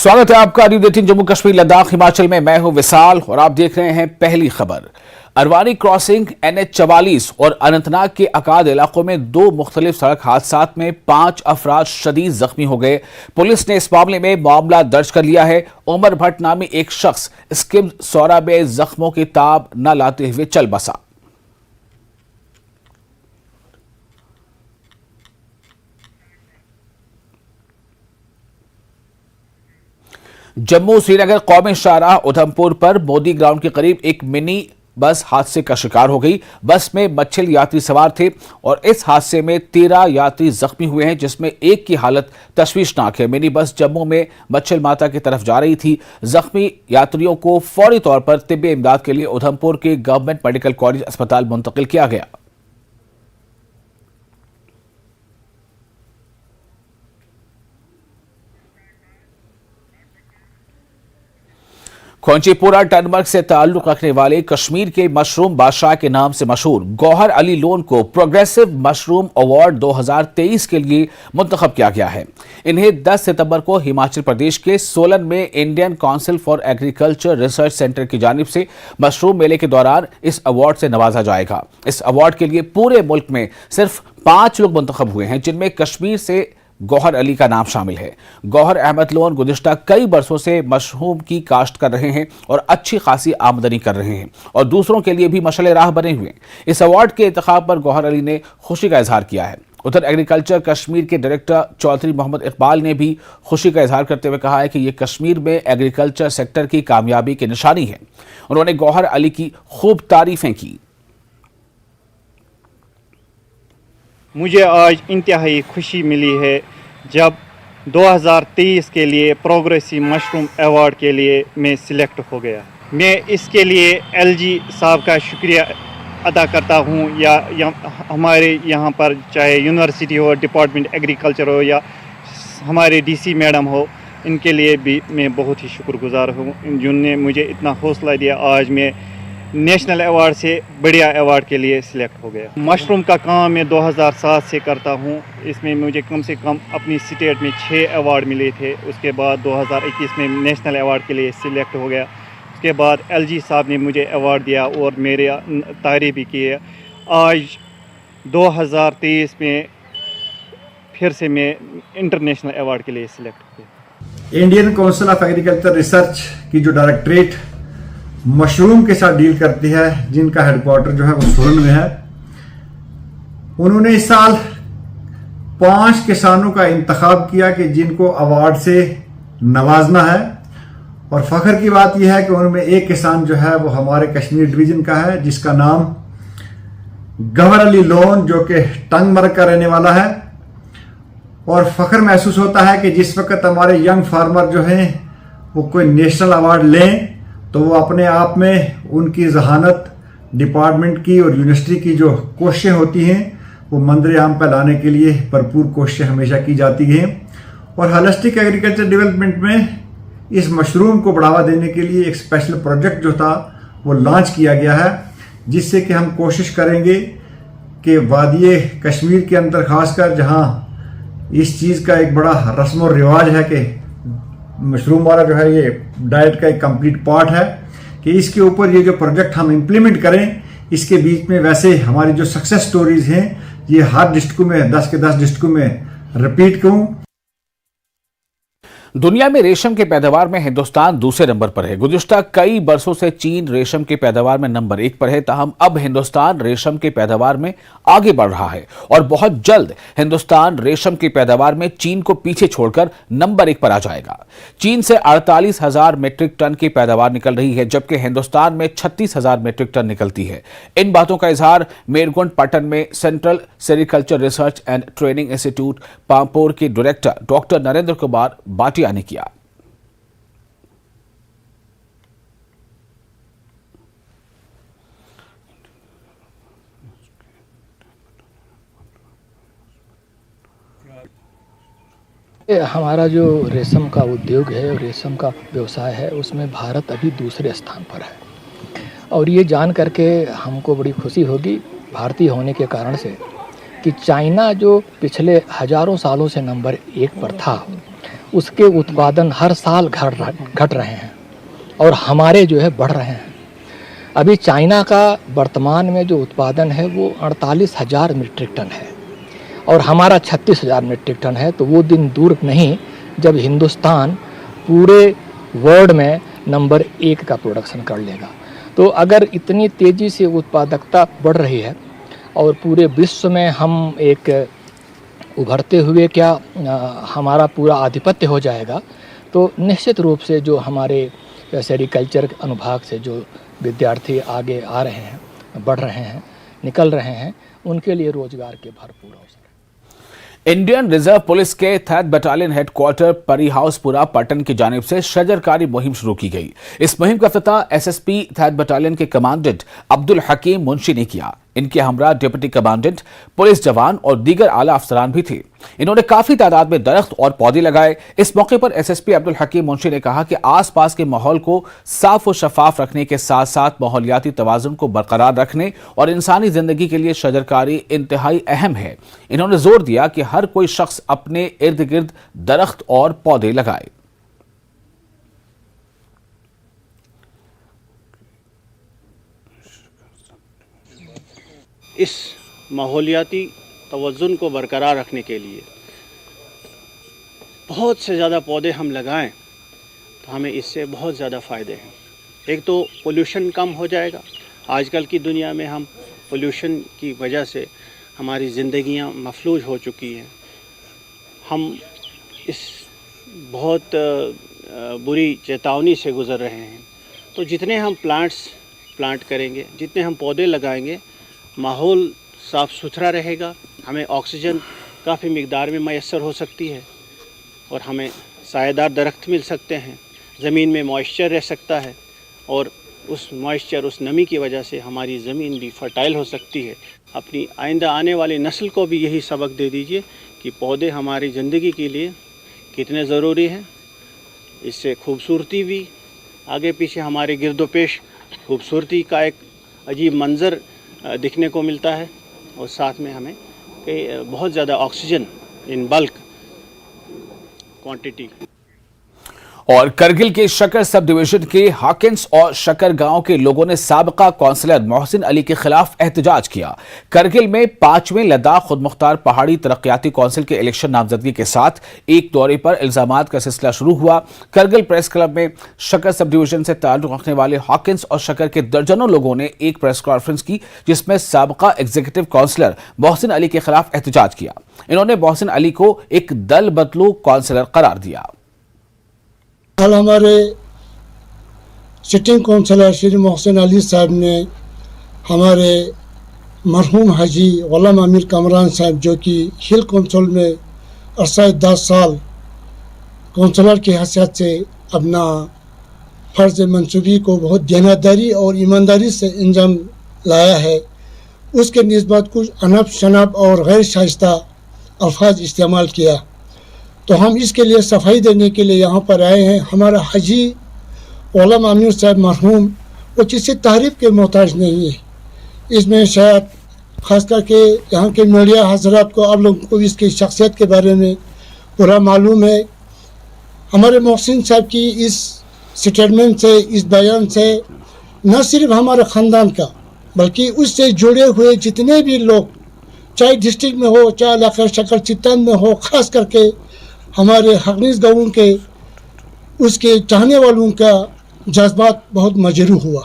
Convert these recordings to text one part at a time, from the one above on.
स्वागत है आपका न्यूज़ 18 जम्मू कश्मीर लद्दाख हिमाचल में। मैं हूं विशाल और आप देख रहे हैं पहली खबर। अरवानी क्रॉसिंग NH44 और अनंतनाग के अकाद इलाकों में दो मुख्तलिफ सड़क हादसात में 5 अफराद शदीद जख्मी हो गए। पुलिस ने इस मामले में मामला दर्ज कर लिया है। उमर भट्ट नामी एक शख्स स्किम सौरा में जख्मों की ताब न लाते हुए चल बसा। जम्मू श्रीनगर कौमी शाहराह उधमपुर पर मोदी ग्राउंड के करीब एक मिनी बस हादसे का शिकार हो गई। बस में मच्छल यात्री सवार थे और इस हादसे में 13 यात्री जख्मी हुए हैं, जिसमें एक की हालत तशवीशनाक है। मिनी बस जम्मू में मच्छल माता की तरफ जा रही थी। जख्मी यात्रियों को फौरी तौर पर तिब्बी इमदाद के लिए उधमपुर के गवर्नमेंट मेडिकल कॉलेज अस्पताल मुंतकिल किया गया। खोंचीपुरा टनमर्ग से ताल्लुक रखने वाले कश्मीर के मशरूम बादशाह के नाम से मशहूर गौहर अली लोन को प्रोग्रेसिव मशरूम अवार्ड 2023 के लिए मुंतखब किया गया है। इन्हें 10 सितंबर को हिमाचल प्रदेश के सोलन में Indian council for agriculture research centre की जानिब से मशरूम मेले के दौरान इस अवार्ड से नवाजा जाएगा। इस अवार्ड के लिए पूरे मुल्क में सिर्फ 5 लोग मुंतखब हुए हैं, जिनमें कश्मीर से गौहर अली का नाम शामिल है। गौहर अहमद लोन गुज़िश्ता कई बरसों से मशरूम की काश्त कर रहे हैं और अच्छी खासी आमदनी कर रहे हैं और दूसरों के लिए भी मशअल राह बने हुए हैं। इस अवार्ड के इंतखाब पर गौहर अली ने खुशी का इजहार किया है। उधर एग्रीकल्चर कश्मीर के डायरेक्टर चौधरी मोहम्मद इकबाल ने भी खुशी का इजहार करते हुए कहा है कि यह कश्मीर में एग्रीकल्चर सेक्टर की कामयाबी की निशानी है। उन्होंने गौहर अली की खूब तारीफें की। मुझे आज इंतहाई खुशी मिली है जब 2023 के लिए प्रोग्रेसिव मशरूम अवार्ड के लिए मैं सिलेक्ट हो गया। मैं इसके लिए LG साहब का शुक्रिया अदा करता हूं या हमारे यहाँ पर चाहे यूनिवर्सिटी हो, डिपार्टमेंट एग्रीकल्चर हो या हमारे DC मैडम हो, इनके लिए भी मैं बहुत ही शुक्रगुजार हूँ जिनने मुझे इतना हौसला दिया। आज मैं नेशनल अवार्ड से बढ़िया अवार्ड के लिए सिलेक्ट हो गया। मशरूम का काम मैं 2007 से करता हूँ। इसमें मुझे कम से कम अपनी स्टेट में 6 अवार्ड मिले थे। उसके बाद 2021 में नेशनल अवार्ड के लिए सिलेक्ट हो गया। उसके बाद LG साहब ने मुझे अवार्ड दिया और मेरे तारीफ भी की है। आज 2023 में फिर से मैं इंटरनेशनल अवार्ड के लिए सिलेक्ट हो गया। Indian council of agriculture research की जो डायरेक्टरेट मशरूम के साथ डील करती है, जिनका हेडक्वार्टर जो है वो सोलन में है, उन्होंने इस साल 5 किसानों का इंतखाब किया कि जिनको अवार्ड से नवाजना है। और फख्र की बात यह है कि उनमें एक किसान जो है वो हमारे कश्मीर डिवीजन का है, जिसका नाम गौहर अली लोन, जो कि टंगमर्ग का रहने वाला है। और फख्र महसूस होता है कि जिस वक्त हमारे यंग फार्मर जो हैं वो कोई नेशनल अवार्ड लें तो वो अपने आप में उनकी जहानत, डिपार्टमेंट की और यूनिवर्सिटी की जो कोशिशें होती हैं वो मंजर आम पर लाने के लिए भरपूर कोशिशें हमेशा की जाती हैं। और होलिस्टिक एग्रीकल्चर डेवलपमेंट में इस मशरूम को बढ़ावा देने के लिए एक स्पेशल प्रोजेक्ट जो था वो लॉन्च किया गया है, जिससे कि हम कोशिश करेंगे कि वादिये कश्मीर के अंदर खासकर जहाँ इस चीज़ का एक बड़ा रस्म और रिवाज है कि मशरूम वाला जो है ये डाइट का एक कंप्लीट पार्ट है, कि इसके ऊपर ये जो प्रोजेक्ट हम इम्प्लीमेंट करें, इसके बीच में वैसे हमारी जो सक्सेस स्टोरीज हैं ये हर डिस्ट्रिक्ट में 10 के 10 डिस्ट्रिक्ट में रिपीट करूं। दुनिया में रेशम के पैदावार में हिंदुस्तान दूसरे नंबर पर है। गुज़िश्ता कई बरसों से चीन रेशम के पैदावार में नंबर 1 पर है, ताहम अब हिंदुस्तान रेशम के पैदावार में आगे बढ़ रहा है और बहुत जल्द हिंदुस्तान रेशम की पैदावार में चीन को पीछे छोड़कर नंबर 1 पर आ जाएगा। चीन से 48,000 मीट्रिक टन की पैदावार निकल रही है, जबकि हिंदुस्तान में 36,000 मीट्रिक टन निकलती है। इन बातों का इजहार मेरगुंड पटन में central sericulture research and training institute Pampore के डायरेक्टर डॉक्टर नरेंद्र कुमार बाटिया ने किया। हमारा जो रेशम का उद्योग है और रेशम का व्यवसाय है, उसमें भारत अभी दूसरे स्थान पर है। और ये जान करके हमको बड़ी खुशी होगी भारतीय होने के कारण से कि चाइना जो पिछले हजारों सालों से नंबर 1 पर था, उसके उत्पादन हर साल घट रहे हैं और हमारे जो है बढ़ रहे हैं। अभी चाइना का वर्तमान में जो उत्पादन है वो 48,000 मीट्रिक टन है और हमारा 36,000 मीट्रिक टन है। तो वो दिन दूर नहीं जब हिंदुस्तान पूरे वर्ल्ड में नंबर 1 का प्रोडक्शन कर लेगा। तो अगर इतनी तेज़ी से उत्पादकता बढ़ रही है और पूरे विश्व में हम एक उभरते हुए क्या हमारा पूरा आधिपत्य हो जाएगा, तो निश्चित रूप से जो हमारे सेरिकल्चर अनुभाग से जो विद्यार्थी आगे आ रहे हैं, बढ़ रहे हैं, निकल रहे हैं, उनके लिए रोजगार के भरपूर अवसर। इंडियन रिजर्व पुलिस के 3rd बटालियन हेडक्वार्टर परी हाउसपुरा पटन की जानिब से शजरकारी मुहिम शुरू की गई। इस मुहिम का इफ्तिताह एसएसपी 3rd बटालियन के कमांडेंट अब्दुल हकीम मुंशी ने किया। इनके हमरा डिप्टी कमांडेंट, पुलिस जवान और दीगर आला अफसरान भी थे। इन्होंने काफी तादाद में दरख्त और पौधे लगाए। इस मौके पर एसएसपी अब्दुल हकीम मुंशी ने कहा कि आसपास के माहौल को साफ और शफाफ रखने के साथ साथ माहौलियाती तवाज़ुन को बरकरार रखने और इंसानी जिंदगी के लिए शजरकारी इंतहाई अहम है। इन्होंने जोर दिया कि हर कोई शख्स अपने इर्द गिर्द दरख्त और पौधे लगाए। इस माहौलियाती तवज़ुन को बरकरार रखने के लिए बहुत से ज़्यादा पौधे हम लगाएं तो हमें इससे बहुत ज़्यादा फ़ायदे हैं। एक तो पोल्यूशन कम हो जाएगा। आजकल की दुनिया में हम पोल्यूशन की वजह से हमारी ज़िंदगियां मफलूज हो चुकी हैं। हम इस बहुत बुरी चेतावनी से गुज़र रहे हैं। तो जितने हम प्लांट करेंगे, जितने हम पौधे लगाएंगे, माहौल साफ़ सुथरा रहेगा, हमें ऑक्सीजन काफ़ी मिक़दार में मैसर हो सकती है और हमें सायेदार दरख्त मिल सकते हैं। ज़मीन में मॉइस्चर रह सकता है और उस मॉइस्चर, उस नमी की वजह से हमारी ज़मीन भी फर्टाइल हो सकती है। अपनी आइंदा आने वाली नस्ल को भी यही सबक दे दीजिए कि पौधे हमारी ज़िंदगी के लिए कितने ज़रूरी हैं। इससे खूबसूरती भी, आगे पीछे हमारे गिरदोपेश खूबसूरती का एक अजीब मंज़र दिखने को मिलता है और साथ में हमें बहुत ज़्यादा ऑक्सीजन इन बल्क क्वांटिटी। और करगिल के शकर सब डिवीजन के हॉकिंस और शकर गांव के लोगों ने साबिका काउंसलर मोहसिन अली के खिलाफ एहतजाज किया। करगिल में 5वें लद्दाख खुद मुख्तार पहाड़ी तरक्याती काउंसिल के इलेक्शन नामजदगी के साथ एक दौरे पर इल्जामात का सिलसिला शुरू हुआ। करगिल प्रेस क्लब में शकर सब डिवीजन से ताल्लुक रखने वाले हॉकिंस और शकर के दर्जनों लोगों ने एक प्रेस कॉन्फ्रेंस की, जिसमें साबिका एग्जीक्यूटिव काउंसलर मोहसिन अली के खिलाफ एहतजाज किया। इन्होंने मोहसिन अली को एक दल बदलू काउंसलर करार दिया। कल हमारे सिटिंग काउंसलर श्री मोहसिन अली साहब ने हमारे मरहूम हाजी गुलाम अमीर कमरान साहब, जो कि हिल काउंसिल में अरसा 10 साल काउंसलर की हैसियत से अपना फ़र्ज़ मंसूबी को बहुत देनदारी और ईमानदारी से अंजाम लाया है, उसके निस्बत कुछ अनब शनब और गैर शाइस्ता अल्फाज इस्तेमाल किया। तो हम इसके लिए सफाई देने के लिए यहाँ पर आए हैं। हमारा हाजी गुलाम अमीर साहब मरहूम वो किसी तारीफ़ के मोहताज नहीं है। इसमें शायद ख़ास करके यहाँ के मीडिया हज़रात को, आप लोगों को इसकी शख्सियत के बारे में पूरा मालूम है। हमारे मोहसिन साहब की इस स्टेटमेंट से, इस बयान से न सिर्फ हमारे ख़ानदान का बल्कि उससे जुड़े हुए जितने भी लोग, चाहे डिस्ट्रिक्ट में हो, चाहे इलाका शकर चित्तान में हो, ख़ास करके हमारे हकनीस गाँव के उसके चाहने वालों का जज्बात बहुत मजरूह हुआ।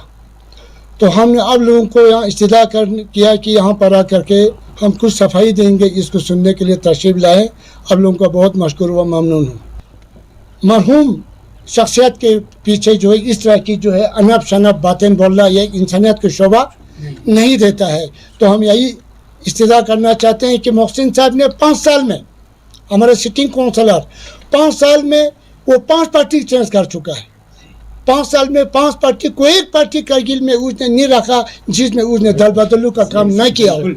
तो हमने आप लोगों को यहाँ इस्तदा किया कि यहाँ पर आ करके हम कुछ सफाई देंगे। इसको सुनने के लिए तशरीफ़ लाए। आप लोगों का बहुत मशकूर व ममनून हूँ। मरहूम शख्सियत के पीछे जो है इस तरह की जो है अनब शनब बातें बोलना, ये इंसानियत को शोभा नहीं देता है। तो हम यही इस्तदा करना चाहते हैं कि मोहसिन साहब ने 5 साल में, हमारे सिटिंग काउंसलर 5 साल में वो 5 पार्टी चेंज कर चुका है। 5 साल में 5 पार्टी, कोई एक पार्टी करगिल में उसने नहीं रखा जिसमें उसने दल बदलू का काम न किया हो।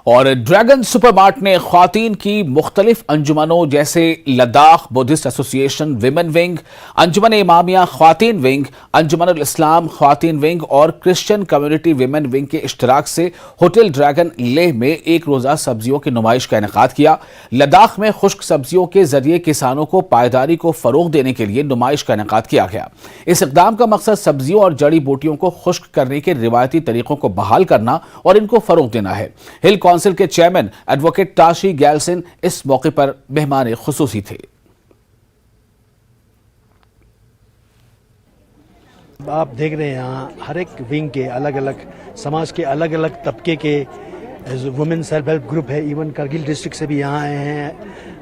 और ड्रैगन सुपरमार्ट ने ख्वातीन की मुख्तलिफ अंजुमनों जैसे Ladakh Buddhist association women wing, Anjuman Imamia ख्वातीन विंग, अंजुमन इस्लाम ख्वातीन विंग और क्रिश्चियन कम्युनिटी विमेन विंग के इश्तराक से होटल ड्रैगन लेह में एक रोजा सब्जियों की नुमाइश का इनेकाद किया। लद्दाख में खुश्क सब्जियों के जरिए किसानों को पायदारी को फरोग देने के लिए नुमाइश का इनेकाद किया गया। इस इक़दाम का मकसद सब्जियों और जड़ी बूटियों को खुश्क करने के रिवायती तरीकों को बहाल करना और इनको फरोग देना है। हिल काउंसिल के चेयरमैन एडवोकेट ताशी गैलसिन इस मौके पर मेहमान खुसूसी थे। आप देख रहे हैं यहाँ हर एक विंग के अलग अलग समाज के अलग अलग तबके के वुमेन सेल्फ हेल्प ग्रुप है। इवन करगिल डिस्ट्रिक्ट से भी यहाँ आए हैं,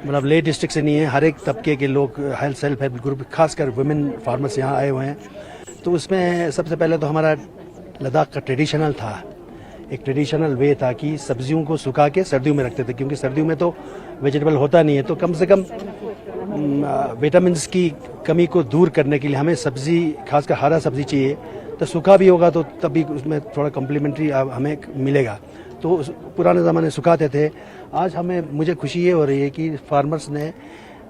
मतलब लेह डिस्ट्रिक्ट से नहीं है, हर एक तबके के लोग हेल्थ सेल्फ हेल्प ग्रुप, खासकर वुमेन फार्मर्स यहाँ आए हुए हैं। तो उसमें सबसे पहले तो हमारा लद्दाख का ट्रेडिशनल था, एक ट्रेडिशनल वे था कि सब्जियों को सुखा के सर्दियों में रखते थे, क्योंकि सर्दियों में तो वेजिटेबल होता नहीं है, तो कम से कम विटामिन की कमी को दूर करने के लिए हमें सब्जी, खासकर हरा सब्जी चाहिए। तो सूखा भी होगा तो तभी उसमें थोड़ा कम्प्लीमेंट्री हमें मिलेगा। तो पुराने ज़माने सुखाते थे। आज मुझे खुशी ये हो रही है कि फार्मर्स ने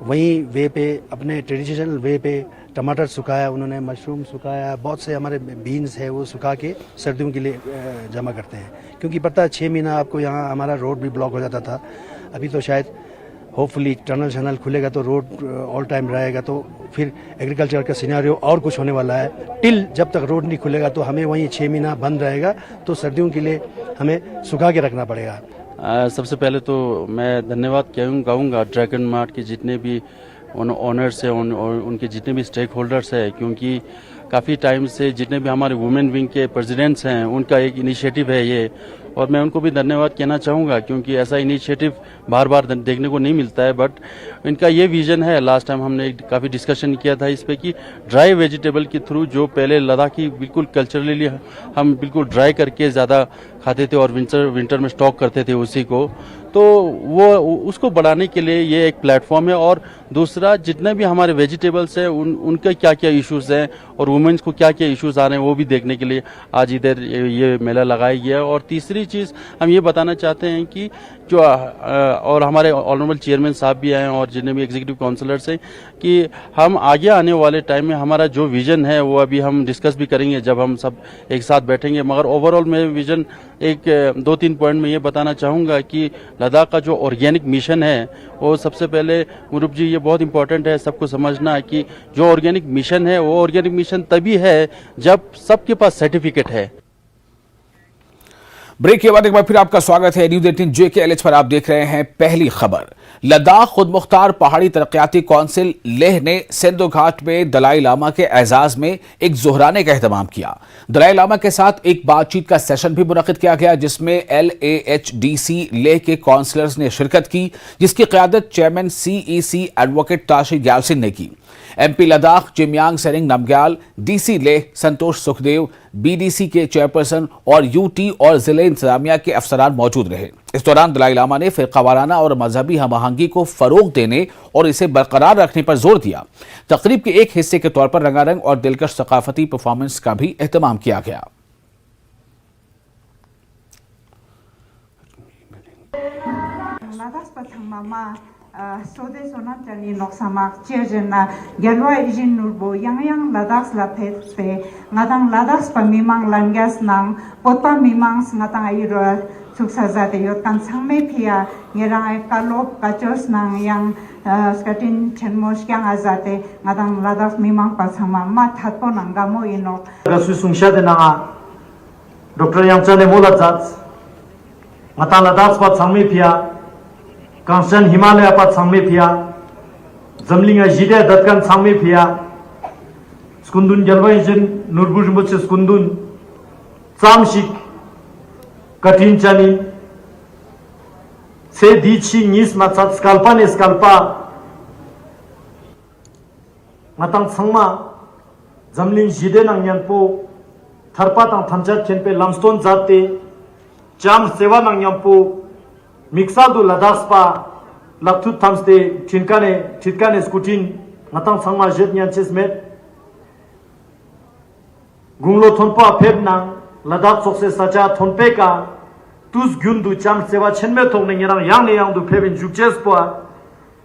वहीं वे पे, अपने ट्रेडिशनल वे पे टमाटर सुखाया, उन्होंने मशरूम सुखाया, बहुत से हमारे बीन्स है वो सुखा के सर्दियों के लिए जमा करते हैं। क्योंकि पता है 6 महीना आपको यहाँ हमारा रोड भी ब्लॉक हो जाता था। अभी तो शायद होपफुली टनल खुलेगा तो रोड ऑल टाइम रहेगा, तो फिर एग्रीकल्चर का सिनेरियो और कुछ होने वाला है। टिल जब तक रोड नहीं खुलेगा तो हमें वहीं 6 महीना बंद रहेगा, तो सर्दियों के लिए हमें सुखा के रखना पड़ेगा। सबसे पहले तो मैं धन्यवाद कहूँगा ड्रैगन मार्ट के जितने भी ओनर्स हैं और उनके जितने भी स्टेक होल्डर्स हैं, क्योंकि काफ़ी टाइम से जितने भी हमारे वुमेन विंग के प्रेसिडेंट्स हैं उनका एक इनिशिएटिव है ये, और मैं उनको भी धन्यवाद कहना चाहूँगा क्योंकि ऐसा इनिशिएटिव बार बार देखने को नहीं मिलता है। बट इनका ये विजन है, लास्ट टाइम हमने काफ़ी डिस्कशन किया था इस पे कि ड्राई वेजिटेबल के थ्रू, जो पहले लद्दाखी बिल्कुल कल्चरली हम बिल्कुल ड्राई करके ज़्यादा खाते थे और विंटर में स्टॉक करते थे उसी को, तो वो उसको बढ़ाने के लिए ये एक प्लेटफॉर्म है। और दूसरा, जितने भी हमारे वेजिटेबल्स हैं उनके क्या क्या इश्यूज हैं और वुमेन्स को क्या क्या इश्यूज आ रहे हैं वो भी देखने के लिए आज इधर ये मेला लगाया गया है। और तीसरी चीज़ हम ये बताना चाहते हैं कि जो और हमारे ऑनरेबल चेयरमैन साहब भी आए हैं और जितने भी एग्जीक्यूटिव काउंसलर्स हैं, कि हम आगे आने वाले टाइम में हमारा जो विजन है वो अभी हम डिस्कस भी करेंगे जब हम सब एक साथ बैठेंगे। मगर ओवरऑल मैं विजन एक 2-3 पॉइंट में ये बताना चाहूँगा कि लद्दाख का जो ऑर्गेनिक मिशन है वो सबसे पहले, मुरुब जी, ये बहुत इंपॉर्टेंट है सबको समझना कि जो ऑर्गेनिक मिशन है वो ऑर्गेनिक मिशन तभी है जब सबके पास सर्टिफिकेट है। ब्रेक के बाद एक बार फिर आपका स्वागत है। न्यूज़ 18 JKLH पर आप देख रहे हैं पहली खबर। लद्दाख खुद मुख्तार पहाड़ी तरक्याती काउंसिल लेह ने सिंधु घाट में दलाई लामा के एजाज में एक ज़ोहराने का एहतमाम किया। दलाई लामा के साथ एक बातचीत का सेशन भी मुनक्किद किया गया जिसमें LAHDC लेह के काउंसलर्स ने शिरकत की, जिसकी क़यादत चेयरमैन CEC एडवोकेट ताशी गैलसिन ने की। MP लद्दाख जिमयांग सेरिंग नमग्याल, DC लेह संतोष सुखदेव, BDC के चेयरपर्सन और UT और जिले इंतजामिया के अफसरान मौजूद रहे। इस दौरान दलाई लामा ने फ़िरक़ावाराना और मजहबी हमआहंगी को फ़रोग़ देने और इसे बरकरार रखने पर जोर दिया। तकरीब के एक हिस्से के तौर पर रंगारंग और दिलकश सकाफती परफॉर्मेंस का भी एहतमाम किया गया। Sode sona chani noksamak chejena gelwa ijin nurbo yang ladak lapet pe ngadang ladak pamimang langas nang potpa mimang ngatang ayro suksazate yot kan sangme phia ngerang ay kalop kachos nang yang skatin chenmos kyang azate ngadang ladak mimang pasama ma thatpo nangamo ino gasu sungshade nanga Dr. Yangchane molat ngatang ladak pat sangme phia Kangshan Himalaya pat sangme phia Zamlinga jide datkan sangme phia Skundun jalwai jin nurbur jumut se skundun Samshik Katin chani Se dichi nis matsat skalpa ne skalpa Matang sangma Zamling jide nang yanpo Tharpa tang thamchat chenpe lamstone zate Cham sewa nang yanpo Miksadu ladaspa laktut thamste chitkane skutin matang sangma jet nyan chesmet gunglo thonpa pheb nang ladak sokse sacha thonpe ka tuz gyundu cham sewa chenme tongne ngerang yang ne yang du phebin jukches po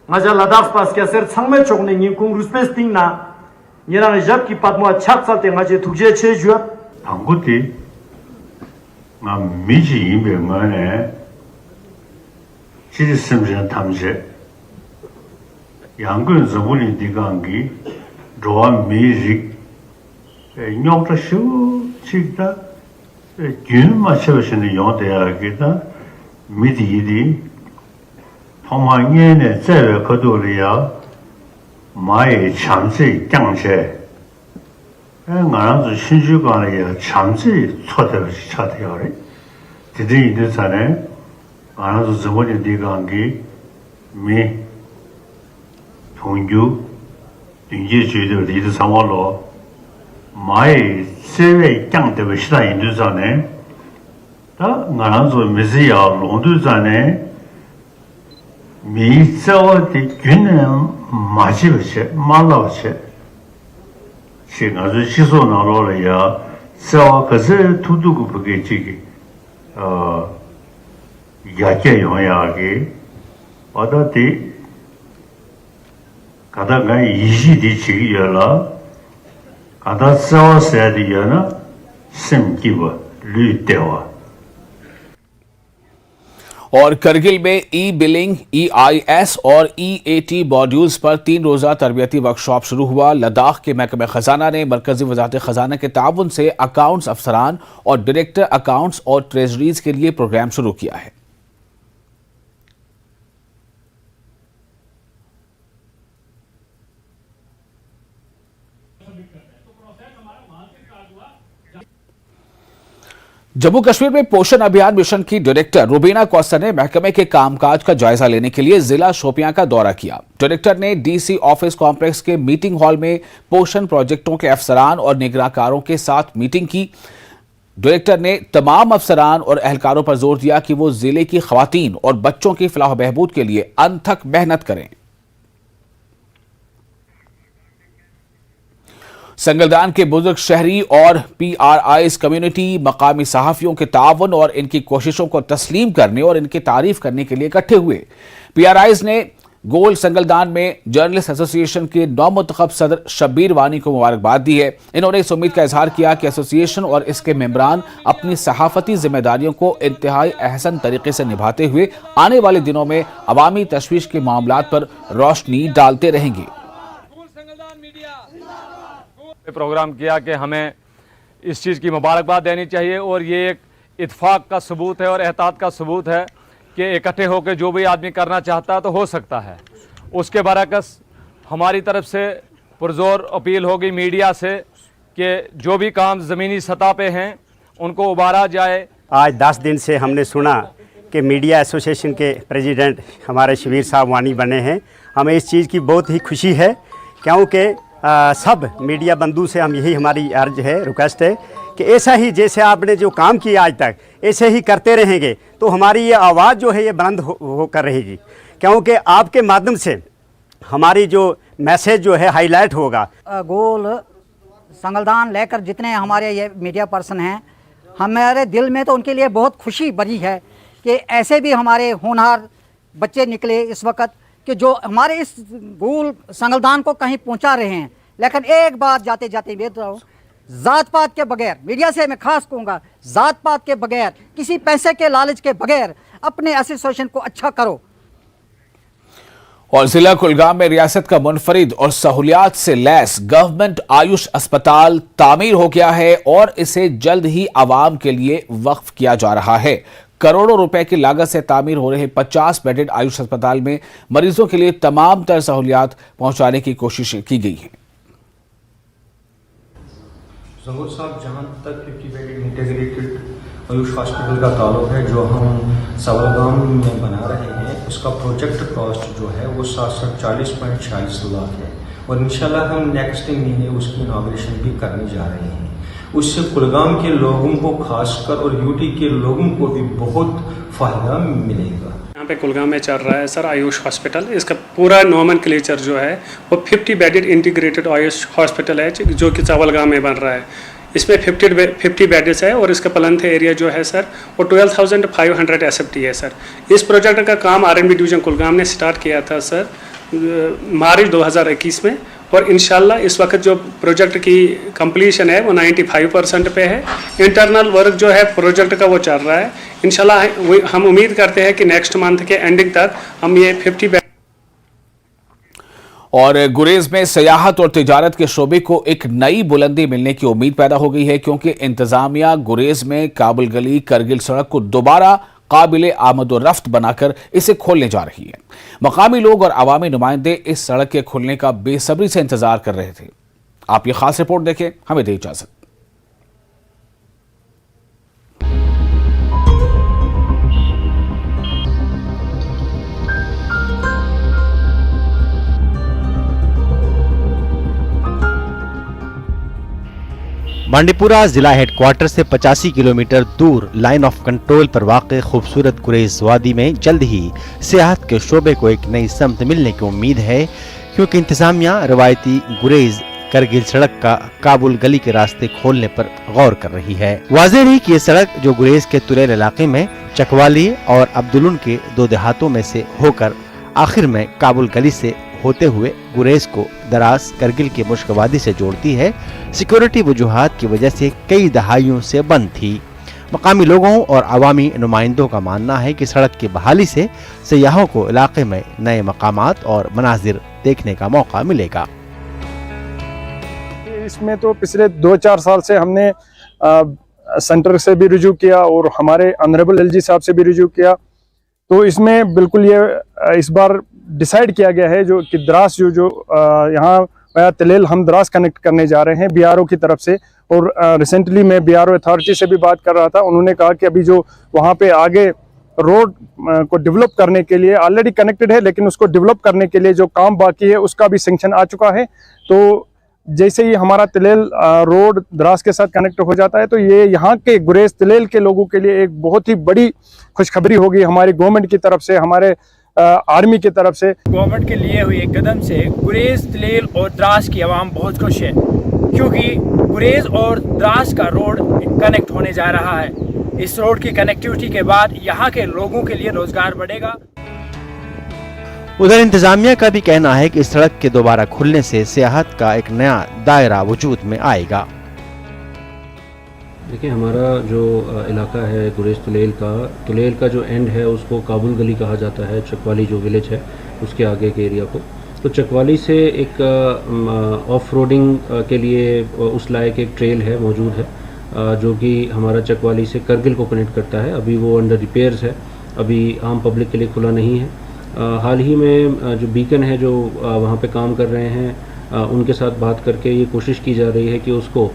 ngaja ladakh pas keser changme chokne ngin kung ruspes ting na ngerang jab ki patmo chak salte ngaje thuje che juat angoti nga miji imbe ngane chi simjen tamje 양근 저분이 디강기 로안 미직 뇽터 슈 치다 균 마셔시는 용대야기다 미디디 통화년에 제외 거도리야 마의 참지 장세 나랑도 신주관에 참지 초대를 차대요래 디디 이들산에 나랑도 저분이 디강기 미 동주 인제주의도 리드 상황로 마의 세외 장대의 시다 인도전에 다 나랑도 메시아 론도전에 미서의 균은 마시버시 말라버시 시가지 시소 나로래야 서 그새 두두고 그게 지기 야게 용야기 어디 가다가 이시디 지기여라 가다 싸워서야디여나 심기와 류대와 और करगिल में ई billing, EIS और EAT modules पर 3 रोजा तरबियती workshop शुरू हुआ। लद्दाख के महकमे खजाना ने मरकजी वजारत खजाना के ताउन से अकाउंट्स अफसरान और डायरेक्टर अकाउंट्स और ट्रेजरीज के लिए प्रोग्राम शुरू किया है। जम्मू कश्मीर में पोषण अभियान मिशन की डायरेक्टर रुबीना कौसर ने महकमे के कामकाज का जायजा लेने के लिए जिला शोपियां का दौरा किया। डायरेक्टर ने डीसी ऑफिस कॉम्प्लेक्स के मीटिंग हॉल में पोषण प्रोजेक्टों के अफसरान और निगराकारों के साथ मीटिंग की। डायरेक्टर ने तमाम अफसरान और एहलकारों पर जोर दिया कि वो जिले की खवातीन और बच्चों की फलाह बहबूद के लिए अनथक मेहनत करें। संगलदान के बुजुर्ग शहरी और PRIs कम्युनिटी मकामी सहाफियों के तावन और इनकी कोशिशों को तस्लीम करने और इनकी तारीफ करने के लिए इकट्ठे हुए। PRIs ने गोल संगलदान में जर्नलिस्ट एसोसिएशन के नौमुंतखब सदर शब्बीर वानी को मुबारकबाद दी है। इन्होंने इस उम्मीद का इजहार किया कि एसोसिएशन और इसके मेंबरान अपनी सहाफती जिम्मेदारियों को इंतहाई अहसन तरीके से निभाते हुए आने वाले दिनों में अवामी तशवीश के मामलात पर रोशनी डालते रहेंगे। प्रोग्राम किया कि हमें इस चीज़ की मुबारकबाद देनी चाहिए और ये एक इत्फाक का सबूत है और एहतियात का सबूत है कि इकट्ठे होकर जो भी आदमी करना चाहता है तो हो सकता है। उसके बरअक्स हमारी तरफ से पुरजोर अपील होगी मीडिया से कि जो भी काम ज़मीनी सतह पे हैं उनको उबारा जाए। आज 10 दिन से हमने सुना कि मीडिया एसोसिएशन के प्रेसिडेंट हमारे शबीर साहब वानी बने हैं। हमें इस चीज़ की बहुत ही खुशी है क्योंकि सब मीडिया बंधु से हम यही हमारी अर्ज है, रिक्वेस्ट है कि ऐसा ही जैसे आपने जो काम किया आज तक ऐसे ही करते रहेंगे तो हमारी ये आवाज़ जो है ये बुलंद होकर रहेगी क्योंकि आपके माध्यम से हमारी जो मैसेज जो है हाईलाइट होगा। गोल संगलदान लेकर जितने हमारे ये मीडिया पर्सन हैं हमारे दिल में तो उनके लिए बहुत खुशी भरी है कि ऐसे भी हमारे होनहार बच्चे निकले इस वक्त कि जो हमारे इस गोल संगलदान को कहीं पहुंचा रहे हैं। लेकिन एक बात जाते जाते मैं तो ज़ात पात के बगैर, मीडिया से मैं खास कहूँगा, ज़ात पात के बगैर, किसी पैसे के लालच के बगैर अपने एसोसिएशन को अच्छा करो। और जिला कुलगाम में रियासत का मुनफरिद और सहूलियात से लैस गवर्नमेंट आयुष अस्पताल तामीर हो गया है और इसे जल्द ही आवाम के लिए वक्फ किया जा रहा है। करोड़ों रुपए की लागत से तामीर हो रहे 50 बेडेड आयुष अस्पताल में मरीजों के लिए तमाम तर सहूलियात पहुंचाने की कोशिश की गई है। जंगोर साहब, जहां तक 50 बेडेड इंटीग्रेटेड आयुष हॉस्पिटल का ताल्लुक है जो हम सवालगाम में बना रहे हैं, उसका प्रोजेक्ट कॉस्ट जो है वो 40.46 लाख है और इंशाल्लाह हम नेक्स्ट महीने उसकी इनॉग्रेशन भी करने जा रहे हैं। उससे कुलगाम के लोगों को खासकर और यूटी के लोगों को भी बहुत फ़ायदा मिलेगा। यहाँ पे कुलगाम में चल रहा है सर आयुष हॉस्पिटल। इसका पूरा नोमेनक्लेचर जो है वो 50 बेडेड इंटीग्रेटेड आयुष हॉस्पिटल है जो कि चावलगाम में बन रहा है। इसमें 50 बेड्स है और इसका प्लेंथ एरिया जो है सर वो 12,500 SFT है सर। इस प्रोजेक्ट का काम R&B डिवीज़न कुलगाम ने स्टार्ट किया था सर मार्च 2021 में, और इंशाल्लाह इस वक्त जो प्रोजेक्ट की कंप्लीशन है वो 95% पे है। इंटरनल वर्क जो है प्रोजेक्ट का वो चल रहा है। इंशाल्लाह हम उम्मीद करते हैं कि नेक्स्ट मंथ के एंडिंग तक हम ये 50 बेड। और गुरेज में सियाहत और तिजारत के शोबे को एक नई बुलंदी मिलने की उम्मीद पैदा हो गई है, क्योंकि इंतजामिया गुरेज में काबुल गली करगिल सड़क को दोबारा काबिल आमदोरफ्त बनाकर इसे खोलने जा रही है। मकामी लोग और अवामी नुमाइंदे इस सड़क के खुलने का बेसब्री से इंतजार कर रहे थे। आप ये खास रिपोर्ट देखें, हमें दे इजाजत। बांडीपुरा जिला हेडक्वार्टर से 85 किलोमीटर दूर लाइन ऑफ कंट्रोल पर वाक़े खूबसूरत गुरेज वादी में जल्द ही सियाहत के शोबे को एक नई समत मिलने की उम्मीद है, क्योंकि इंतजामिया रवायती गुरेज करगिल सड़क का काबुल गली के रास्ते खोलने पर गौर कर रही है। वाज़ेह रही कि ये सड़क जो गुरेज के तुलेल इलाके में चकवाली और अब्दुलुन के दो देहातों में से होकर आखिर में काबुल गली से होते हुए गुरेज को दराज करगिल की मुश्कवादी से जोड़ती है, सिक्योरिटी वजूहात की वजह से कई दहाइयों से बंद थी। मकामी लोगों और अवामी नुमाइंदों का मानना है कि सड़क की बहाली से सयाहों को इलाके में नए मकामात और मनाजिर देखने का मौका मिलेगा। इसमें तो पिछले 2-4 साल से हमने सेंटर से भी रुजू किया और हमारे ऑनरेबल एलजी साहब से भी रुजू किया, तो इसमें बिल्कुल ये इस बार डिसाइड किया गया है जो कि द्रास जो यहाँ वया तलेल हम द्रास कनेक्ट करने जा रहे हैं बीआरओ की तरफ से। और रिसेंटली मैं बीआरओ अथॉरिटी से भी बात कर रहा था, उन्होंने कहा कि अभी जो वहाँ पे आगे रोड को डेवलप करने के लिए ऑलरेडी कनेक्टेड है, लेकिन उसको डेवलप करने के लिए जो काम बाकी है उसका भी सैंक्शन आ चुका है। तो जैसे ही हमारा तलेल रोड द्रास के साथ कनेक्ट हो जाता है तो ये यहाँ के गुरेज तलेल के लोगों के लिए एक बहुत ही बड़ी खुशखबरी होगी हमारी गवर्नमेंट की तरफ से, हमारे आर्मी की तरफ से। गवर्नमेंट के लिए हुए कदम से गुरेज तलेल और द्रास की आवाम बहुत खुश है, क्योंकि गुरेज और द्रास का रोड कनेक्ट होने जा रहा है। इस रोड की कनेक्टिविटी के बाद यहाँ के लोगों के लिए रोजगार बढ़ेगा। उधर इंतजामिया का भी कहना है कि इस सड़क के दोबारा खुलने से सियाहत का एक नया दायरा वजूद में आएगा। देखिए, हमारा जो इलाका है गुरेज तुलेल का जो एंड है उसको काबुल गली कहा जाता है, चकवाली जो विलेज है उसके आगे के एरिया को। तो चकवाली से एक ऑफ रोडिंग के लिए उस लायक एक ट्रेल है मौजूद है, जो कि हमारा चकवाली से करगिल को कनेक्ट करता है। अभी वो अंडर रिपेयर्स है, अभी आम पब्लिक के लिए खुला नहीं है। हाल ही में जो बीकन है जो वहाँ पे काम कर रहे हैं उनके साथ बात करके ये कोशिश की जा रही है कि उसको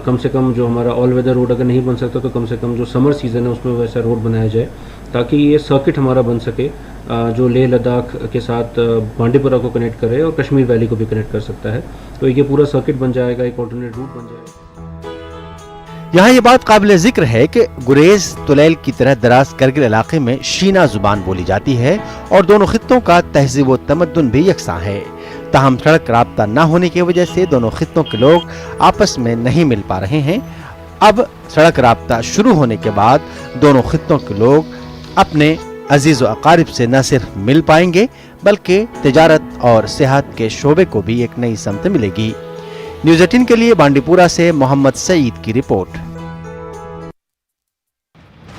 कम से कम जो हमारा ऑल वेदर रोड अगर नहीं बन सकता तो कम से कम जो समर सीज़न है उसमें वैसा रोड बनाया जाए, ताकि ये सर्किट हमारा बन सके जो लेह लद्दाख के साथ बांडीपुरा को कनेक्ट करे और कश्मीर वैली को भी कनेक्ट कर सकता है। तो ये पूरा सर्किट बन जाएगा, एक ऑल्टरनेट रूट बन जाएगा। यहाँ ये बात काबिल जिक्र है कि गुरेज तुलेल की तरह दराज करगिल इलाके में शीना जुबान बोली जाती है और दोनों खित्तों का तहजीब व तमद्दुन भी यकसा है। ताहम सड़क राब्ता न होने की वजह से दोनों खित्तों के लोग आपस में नहीं मिल पा रहे हैं। अब सड़क राब्ता शुरू होने के बाद दोनों खित्तों के लोग अपने अजीज व अकारिब से न सिर्फ मिल पाएंगे बल्कि तिजारत और सेहत के शोबे को भी एक नई समत मिलेगी। न्यूज़ 18 के लिए बांडीपुरा से मोहम्मद सईद की रिपोर्ट।